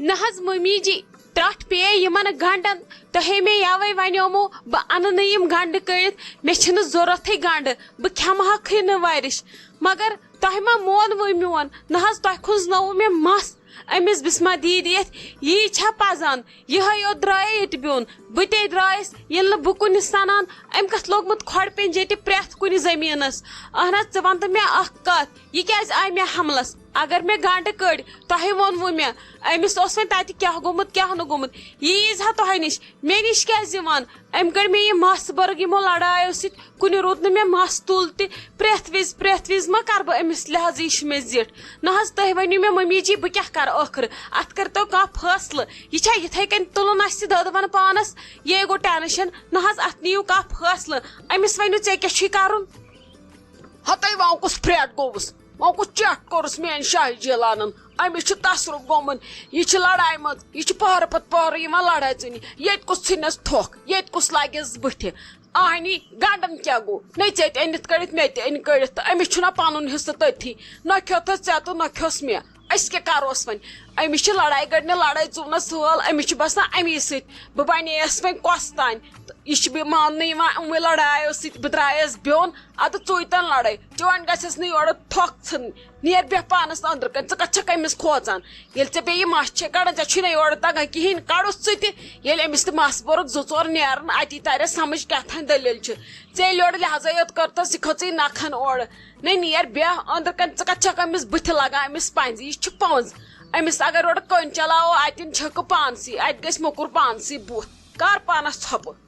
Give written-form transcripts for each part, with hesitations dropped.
نہز mummy جی ترٹ پے یمن گنڈن تہے میں یاوے ونیومو بہ ان M گنڈ کڑت مے چھن ضرورت گنڈ بہ کھمہک نہ ورش مگر تہ ما مون و میون نہز تہ کھزنو مے مس امس بسما دید یہ چھا پزان یہ درائے یہ بیون بہ درائس یل بہ کن سنان ام کت لوگمت کھڑ پنجے پریت کن زمینس اہن ژٕ ون تو مے اخ کت یہ کیاز آئی مے حملس اگر مے گنڈ کڑ تہ وونو مے امس اس وی تت کیا گومت کیا نہ گومت یہ ییز ہا تہ نش مے نش کیاز یوان ام کڑ مے یہ مس برگ یمو لڑایو ست کن روت نہ مے مس تل تہ پریت وز ما کر بہ امس لحاظ یہ مے زٹ نہ حظ تہ ونیو مے ممی جی بہ کیا کر ٲخر ات کر تو کا فیصلہ یہ چھا یتھے کن تلن اس ددون پانس یہ گو ٹینشن نہ حظ ات نیو کا فیصلہ امس ونیو ژے کیا چھی کرن ہتے وو کس پریٹ گوس وہ کس چیک کورس مین شاہ جیلانن امس تسرک گومن یہ لڑائی مز یہ پہر پت پہر لڑائی ژنی یت کس ژھنس تھوک یت کس لگس بتھ آہنی گنڈن کیا گو نی ژےٚ أنِتھ کڑت مے تہِ أنۍ کڑت امس چھُنا پنُن حصہٕ تٔتھی نہ کھیوتھس ژےٚ تہٕ نہ کھیوس مے أسۍ کیٛاہ کروس وۄنۍ امس لڑائی گڑنہِ لڑائی ژونس سٲل امس باسان امی سۭتۍ بہٕ بنییس وۄنۍ کۄس تانۍ یہ ماننے یِوان لڑایو سۭتۍ بہٕ درٛایس بیوٚن ادٕ ژوٚے تن لڑٲے چون گژھٮ۪س نہٕ یورٕ تھۄکھ ژھٕن نیر بیٚہہ پانس أنٛدرٕ کَنۍ ژٕ کتھ چھکھ أمِس کھوژان ییٚلہِ ژےٚ بیٚیہِ مس چھے کڑان ژےٚ چھُے نہٕ یورٕ تگان کِہیٖنۍ کڑُس ژٕ تہِ ییٚلہِ أمِس تہِ مس بوٚرُکھ 2-4 نیرن اتی ترٮ۪س سمجھ کیٛاہ تھانۍ دٔلیٖل چھِ ژےٚ ییٚلہِ یورٕ لہذا یوت کٔرتھس یہِ کھٔژٕے نکھن اورٕ نٔے نیر بیٚہہ أنٛدرٕ کَنۍ ژٕ کتھ چھکھ أمِس بٕتھِ لگان أمِس پنٛزِ یہِ چھُ پٔنٛز أمِس اگر اورٕ کٔنۍ چلاوو اتٮ۪ن چھکہٕ پانسٕے اتہِ گژھِ موٚکُر پانسٕے بُتھ کر پانس ژھۄپہٕ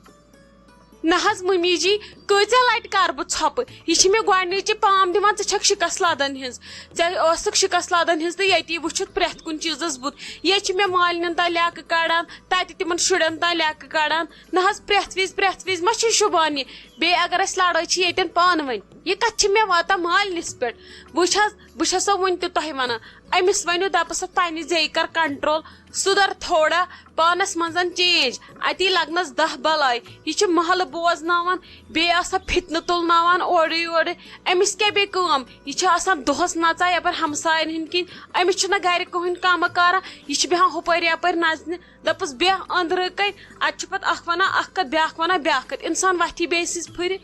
نہ حظ ممی جی کۭژاہ لٹہِ کر بہٕ ژھۄپہٕ یہ چھِ مےٚ گۄڈنِچی پام دِوان ژٕ چھکھ شِکس لدن ہِنٛز ژےٚ ٲسٕکھ شِکس لدن ہِنٛز تہٕ ییٚتی وٕچھِتھ پرٛٮ۪تھ کُنہِ چیٖزس بُتھ ییٚتہِ چھِ مےٚ مالنٮ۪ن تام لیکہٕ کڑان تتہِ تِمن شُرٮ۪ن تام لیکہٕ کڑان نہ حظ پرٛٮ۪تھ وِزِ ما چھِ شوٗبان یہِ بیٚیہِ اگر اَسہِ لڑٲے چھِ ییٚتٮ۪ن پانہٕ ؤنۍ یہِ کتھ چھِ مےٚ واتان مالنِس پٮ۪ٹھ وٕچھ حظ بہٕ چھسو وُنہِ تہِ تۄہہِ ونان أمِس ؤنِو دپس اتھ پننہِ زیٚیہِ کر کنٹرول سُدھر تھوڑا پانس منٛز چینج اتی لگنس 10 بلاے یہ چھِ محلہٕ بوزناوان بیٚیہِ آسان فتنہٕ تُلناوان اورٕ یورٕ أمِس کیٛاہ بیٚیہِ کٲم یہِ چھِ آسان دۄہس نژان یپٲرۍ ہمساین ہٕنٛدۍ کِنۍ أمِس چھُنہ گرِ کٕہٕنۍ کامہ کارا یہِ چھِ بیٚہوان ہُپٲرۍ یپٲرۍ نژنہِ دپس بیٚہہ أنٛدرٕ کَنۍ اتہِ چھُ پتہٕ اکھ ونان اکھ کتھ بیٛاکھ ونان بیٛاکھ کتھ انسان وتھی بیٚیہِ سٕنٛز پھِرِ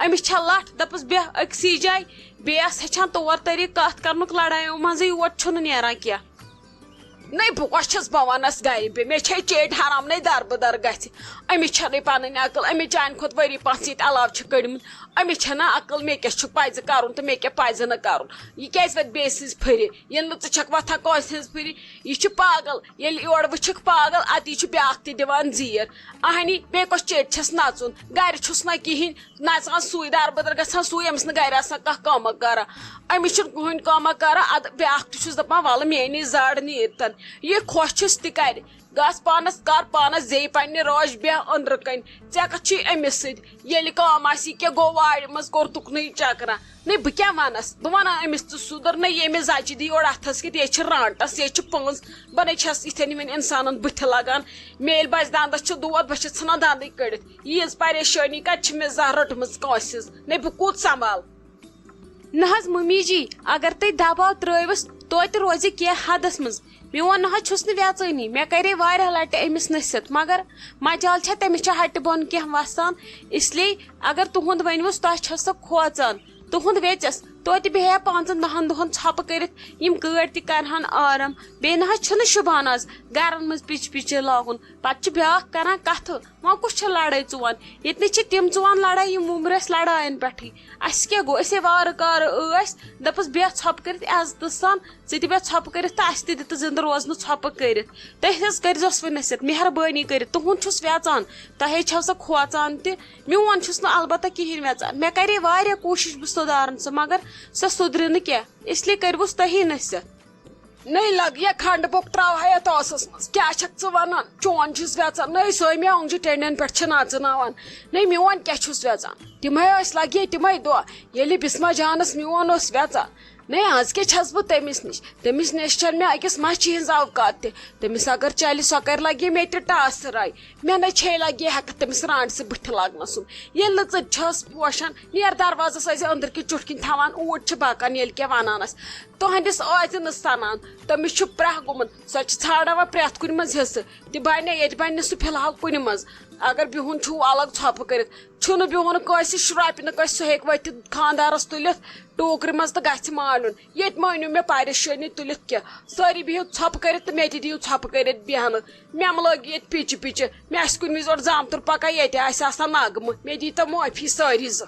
أمِس چھا لٹھ دپس بیٚہہ أکسٕے جایہِ بیٚیہِ آس ہیٚچھان طور طریٖقہٕ کتھ کرنُک لڑایو منٛزٕے یوت چھُنہٕ نیران کینٛہہ نہیں بہ کس چھس بہ ونس گرِ بہ مے چھے چیٹ حرام نہیں در بدر گژھِ امس چھنہٕ پنٕنۍ عقل امس چانہِ کھۄتہٕ ؤری 5 ییٚتہِ علاوٕ چھِ کٔڑمٕتۍ امس چھنہٕ عقل مے کیٛاہ چھُ پزِ کرُن تہٕ مے کیٛاہ پزِ نہٕ کرُن یہِ کیٛازِ وتہِ بیٚیہِ سٕنٛز پھِرِ ییٚلہِ نہٕ ژٕ چھکھ وتھان کٲنٛسہِ ہٕنٛز پھِرِ یہِ چھُ پاگل ییٚلہِ یورٕ وٕچھکھ پاگل اتی چھُ بیٛاکھ تہِ دِوان زیٖر اہنی بیٚیہِ کۄس چیٹ چھس نژُن گرِ چھُس نہ کِہیٖنۍ نژان سُے در بدر گژھان سُے أمِس نہٕ گرِ آسان کانٛہہ کٲمہ کران امس چھُنہٕ کٕہٕنۍ کٲمہ کران ادٕ بیٛاکھ تہِ چھُس دپان وَلہٕ میٛٲنی زر نیٖر تن یہِ خۄش چھُس تہِ کرِ گژھ پانس کر پانس زیٚیہِ پننہِ راج بیٚہہ أنٛدرٕ کَنۍ ژےٚ کتھ چھُے أمِس سۭتۍ ییٚلہِ کٲم آسی کینٛہہ گوٚو وارِ منٛز کوٚرتُکھ نہٕ چکرا نٔے بہٕ کیٛاہ ونس بہٕ ونان أمِس ژٕ سُدھر نٔے ییٚمِس زچہِ دی یورٕ اتھس کِتھ ییٚتہِ چھِ رانٹس ییٚتہِ چھِ پٔنٛز بہٕ نٔے چھس یِتھٮ۪ن یِمن انسانن بٕتھِ لگان مےٚ ییٚلہِ باسہِ دندس چھُ دود بہٕ چھس ژھٕنان دندٕے کٔڑِتھ ییٖژ پریشٲنی کتہِ چھِ مےٚ زانٛہہ رٔٹمٕژ کٲنٛسہِ ہٕنٛز نٔے بہٕ کوٗت سنبھال نہ حظ ممی جی اگر تُہۍ دباو ترٲیوس توتہِ روزِ کینٛہہ حدس منٛز میون نہ حظ چھُس نہٕ ویژٲنی مےٚ کرے واریاہ لٹہِ أمِس نصیحت مگر مجال چھےٚ تٔمِس چھےٚ ہٹہِ بۄن کینٛہہ وسان اسلیے اگر تُہُنٛد ؤنۍوُس تۄہہِ چھےٚ سۄ کھوژان تُہُنٛد ویژٮ۪س توتہِ بیٚہہِ ہا 5-10 دۄہن ژھۄپہٕ کٔرِتھ یِم گٲڑۍ تہِ کرہن آرام بیٚیہِ نہ حظ چھُنہٕ شوٗبان آز گرن منٛز پِچہِ لاگُن پتہٕ چھُ بیٛاکھ کران کتھٕ وۄنۍ کُس چھِ لڑٲے ژوان ییٚتہِ نہٕ چھِ تِم ژوان لڑٲے یِم وُمرِ ٲسۍ لڑاین پٮ۪ٹھٕے اَسہِ کیٛاہ گوٚو أسے وارٕ کارٕ ٲسۍ دپس بیٚہہ ژھۄپہٕ کٔرِتھ عزتہٕ سان ژٕ تہِ بیٚہہ ژھۄپہٕ کٔرِتھ تہٕ اَسہِ تہِ دِ تہٕ زنٛدٕ روزنہٕ ژھۄپہٕ کٔرِتھ تُہۍ حظ کٔرۍزیوس وۄنۍ نصیحت مہربٲنی کٔرِتھ تُہُنٛد چھُس ویژان تۄہے چھو سۄ کھوژان تہِ میون چھُس نہٕ البتہ کِہینۍ ویژان مےٚ کرے واریاہ کوٗشش بہٕ سُدھارن سۄ مگر سۄ سُدرِ نہٕ کینٛہہ اسلیے کٔرۍوُس تُہی نصیحت نہیں لگ یہ کھنڈ بُک تراوہا یتھ ٲسس منٛز کیٛاہ چھکھ ژٕ ونان چون چھُس ویژان نٔے سۄے مےٚ اوٚنٛگجہِ ٹیٚنڈٮ۪ن پٮ۪ٹھ چھِ نژناوان نٔے میون کیٛاہ چھُس ویژان تِمے ٲسۍ لگے تِمے دۄہ ییٚلہِ بسما جانس میون اوس ویژان نہیں آز کے چھس بہ تمس نش چل میں اکس مچھِ ہنز اوقات تمس اگر چلہِ سو کر لگی مے تہ ٹاسر آئی مے نچھے لگی ہیک تمس رانڈ سے بٹھ لاگنا سن یل ژٕ چھس پوشان نیر دروازس ٲسۍ أنٛدرۍ کِنۍ چُٹھ کِنۍ تھاوان اوٗرۍ چھِ باقان ییٚلہِ کینٛہہ ونانس تُہندس ٲسۍ نہٕ سنان تٔمِس چھُ پرٛہ گوٚمُت سۄ چھِ ژھانڈان وۄنۍ پرٛٮ۪تھ کُنہِ منٛز حصہٕ تہِ بنہِ ییٚتہِ بنہِ نہٕ سُہ فِلحال کُنہِ منٛز اگر بِہُن چھُو الگ ژھۄپہٕ کٔرِتھ چھُنہٕ بِہُن کٲنٛسہِ شرٛوپہِ نہٕ کٲنٛسہِ سُہ ہیٚکہِ ؤتھِتھ خانٛدارس تُلِتھ ٹوٗکرِ منٛز تہٕ گژھِ مالیُن ییٚتہِ مٲنِو مےٚ پریشٲنی تُلِتھ کینٛہہ سٲری بِہِو ژھۄپہٕ کٔرِتھ تہٕ مےٚ تہِ دِیِو ژھۄپہٕ کٔرِتھ بیٚہنہٕ مےٚ مہ لٲگِو ییٚتہِ پِچہِ مےٚ آسہِ کُنہِ وِزِ اورٕ زامتُر پکان ییٚتہِ آسہِ آسان نغمہٕ مےٚ دِیٖتو معٲفی سٲری زٕ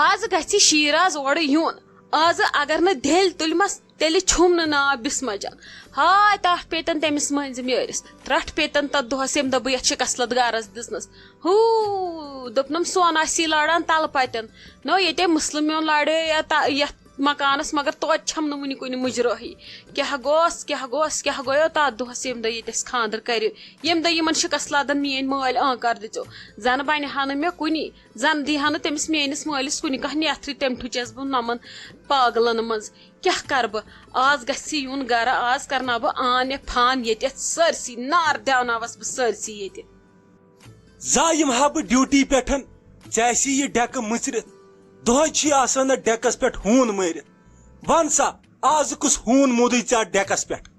آز گژھِ شیٖراز اورٕ یُن آز اگر نہٕ دٮ۪لہِ تُلمس تیٚلہِ چھُم نہٕ ناو بسمجان ہاے تٹھ پیتن تٔمِس مٔنزِم یٲرِس ترٹھ پیتن تتھ دۄہس ییٚمہِ دۄہ بہٕ یتھ شِکسلت گارس دِژنس دوٚپنم سوناسی لاران تلہٕ پتٮ۪ن نو ییٚتے مسلم میون لڑے یتھ مکانس مگر توتہِ چھم نہٕ وُنہِ کُنہِ مُجرٲہی کیاہ گوٚیو تتھ دۄہس ییٚمہِ دۄہ ییٚتہِ اسہِ خانٛدر کرِ ییٚمہِ دۄہ یِمن شِکسلاتن میٲنۍ مٲلۍ آنکار دِژو زن بنہِ ہا نہٕ مےٚ کُنی زن دی ہا نہٕ تٔمِس میٲنِس مٲلِس کُنہِ کانٛہہ نیتھرِ تٔمۍ ٹھُچس بہٕ نۄمن پاگلن منٛز کیاہ کرٕ بہٕ آز گژھِ یُن گرٕ آز کرناو بہٕ آن یا فان ییٚتٮ۪تھ سٲرسٕے نار دیاوناوس بہٕ سٲرسٕے ییٚتہِ زایم ہا بہٕ ڈیوٹی پٮ۪ٹھ ژےٚ آسی یہِ ڈیکہٕ مٕژرِتھ دۄہے چھی آسان اتھ ڈیکس پٮ۪ٹھ ہوٗن مٲرِتھ ون سا آز کُس ہوٗن موٗدٕے ژےٚ اتھ ڈیکس پٮ۪ٹھ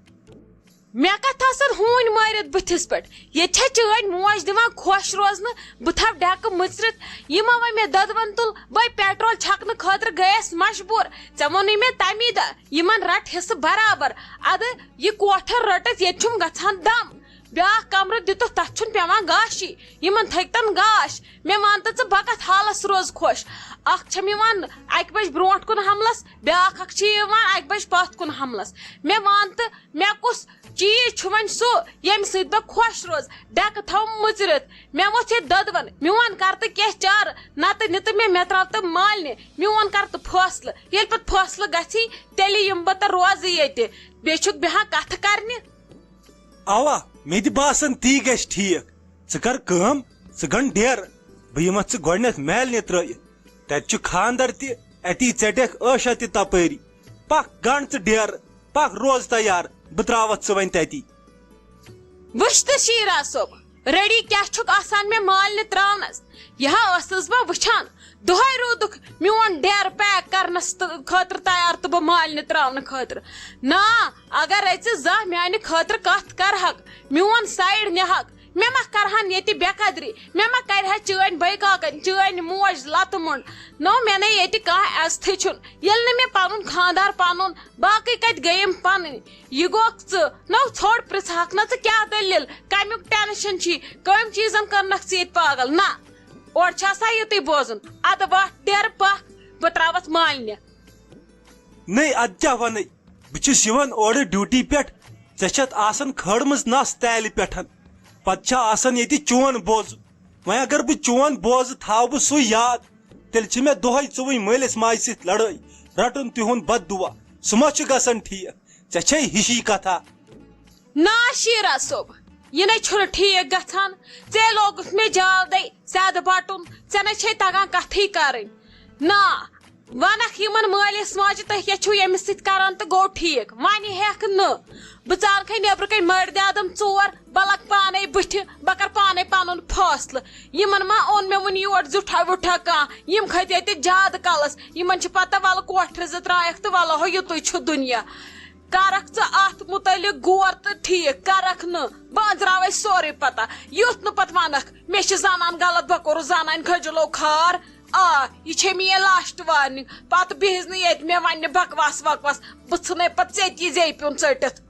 مےٚ کتھ آسن ہوٗنۍ مٲرِتھ بٕتھِس پٮ۪ٹھ ییٚتہِ چھےٚ چٲنۍ موج دِوان خۄش روزنہٕ بہٕ تھاو ڈیکہٕ مٕژرِتھ یہِ ما وۄنۍ مےٚ دۄدوَن تُل بٔے پیٹرول چھکنہٕ خٲطرٕ گٔیس مجبوٗر ژےٚ ووٚنُے مےٚ تمی دۄہ یِمن رٹ حصہٕ برابر ادٕ یہِ کوٹھر رٔٹِتھ ییٚتہِ چھُم گژھان دم بیاکھ کمرٕ دِتُکھ تتھ چھُنہٕ پیوان گاشی یِمن تھٔکتن گاش مےٚ ون تہٕ ژٕ بہٕ کتھ حالس روز خۄش اکھ چھم یِوان اکہِ بجہِ برونٛٹھ کُن حملس بیاکھ اکھ چھِ یِوان اکہِ بجہِ پتھ کُن حملس مےٚ ون تہٕ مےٚ کُس چیٖز چھُ وۄنۍ سُہ ییٚمہِ سۭتۍ بہٕ خۄش روز ڈیکہٕ تھاو مٕژرِتھ مےٚ ووٚتھ ییٚتہِ دۄدوَن میون کر تہٕ کینٛہہ چارٕ نتہٕ نہِ تہٕ مےٚ تراو تہٕ مالنہِ میون کر تہٕ فٲصلہٕ ییٚلہِ پتہٕ فٲصلہٕ گژھی تیٚلہِ یِمہٕ بہٕ تہٕ روزٕ ییٚتہِ بیٚیہِ چھُکھ بیٚہان کتھٕ کرنہِ اوا مےٚ تہِ باسان تی گژھِ ٹھیٖک ژٕ کر کٲم ژٕ گنٛڈ ڈیرٕ بہٕ یِمتھ ژٕ گۄڈنیتھ میلنہِ ترٲیِتھ تتہِ چھُ خانٛدر تہِ اتی ژٹٮ۪کھ ٲشا تہِ تپٲری پکھ گنٛڈ ژٕ ڈیرٕ پکھ روز تیار بہٕ تراوتھ ژٕ وۄنۍ تتی وٕچھ تہٕ شیٖراز صٲب ریڈی کیاہ چھُکھ آسان مےٚ مالنہِ تراونس یہِ ہا ٲسٕس بہٕ وٕچھان دۄہے روٗدُکھ میون ڈیرٕ پیک کرنس خٲطرٕ تیار تہٕ بہٕ مالنہِ تراونہٕ خٲطرٕ نا اگر ژٕ زانٛہہ میانہِ خٲطرٕ کتھ کرہکھ میون سایڈ نِہکھ مےٚ ما کرہن ییٚتہِ بے قدری مےٚ ما کرِہا چٲنۍ بٲے کاکن چٲنۍ موج لتہٕ مۄنڈ نو مےٚ نے ییٚتہِ کانٛہہ عزتھٕے چھُنہٕ ییٚلہِ نہٕ مےٚ پنُن خانٛدار پنُن باقٕے کتہِ گٔیِم پنٕنۍ یہِ گوٚکھ ژٕ نو ژھوٚٹ پرژھہکھ نہ ژٕ کیاہ دٔلیل کمیُک ٹینشن چھی کٔمۍ چیٖزن کٔرنکھ ژٕ ییٚتہِ پاگل نہ اورٕ چھُ آسان یُتُے بوزُن ادٕ وتھ ڈیرٕ پکھ بہٕ تراوتھ مالنہِ نٔے ادٕ کیاہ ونَے بہٕ چھُس یِوان اورٕ ڈیوٹی پٮ۪ٹھ ژےٚ چھتھ آسان کھٲڑمٕژ نس تالہِ پٮ۪ٹھ پتہٕ چھا آسان ییٚتہِ چون بوزُن وۄنۍ اگر بہٕ چون بوزٕ تھاو بہٕ سُے یاد تیٚلہِ چھِ مےٚ دۄہے ژوٚوُے مٲلِس ماجہِ سۭتۍ لڑٲے رٹُن تِہُنٛد بد دُعا سُہ ما چھُ گژھان ٹھیٖک ژےٚ چھے ہِشی کتھا نا شیٖراز صٲب یہِ نے چھُنہٕ ٹھیٖک گژھان ژےٚ لوگُتھ مےٚ جاودے سیدٕ بٹُن ژےٚ نے چھے تگان کتھٕے کرٕنۍ نا ونکھ یِمن مٲلِس ماجہِ تُہۍ کیاہ چھِو ییٚمِس سۭتۍ کران تہٕ گوٚو ٹھیٖک وۄنۍ ہٮ۪کھ نہٕ بہٕ ژانکھے نیبرٕ کنۍ مٔردِ آدم ژور بہٕ لگ پانے بٕتھِ بہٕ کر پانے پنُن فٲصلہٕ یِمن ما اوٚن مےٚ وُنہِ یور زیُٹھا وُٹھا کانٛہہ یِم کھٔتۍ ییٚتہِ زیادٕ کالس یِمن چھِ پتہ ولہٕ کوٹھرِ زٕ ترایکھ تہٕ ولہٕ ہو یُتُے چھُ دُنیا کرکھ ژٕ اتھ مُتعلق غور تہٕ ٹھیٖک کرکھ نہٕ بہٕ أنزراوے سورُے پتہ یُتھ نہٕ پتہٕ ونکھ مےٚ چھِ زنان غلط بہٕ کوٚرُس زنانہِ کھٔجلو کھار آ یہِ چھے میٲنۍ لاسٹ وارنِنگ پتہٕ بِہِز نہٕ ییٚتہِ مےٚ وننہِ بکواس وکواس بہٕ ژھٕنے پتہٕ ژےٚ تہِ زیٚیہِ پیوٚن ژٔٹِتھ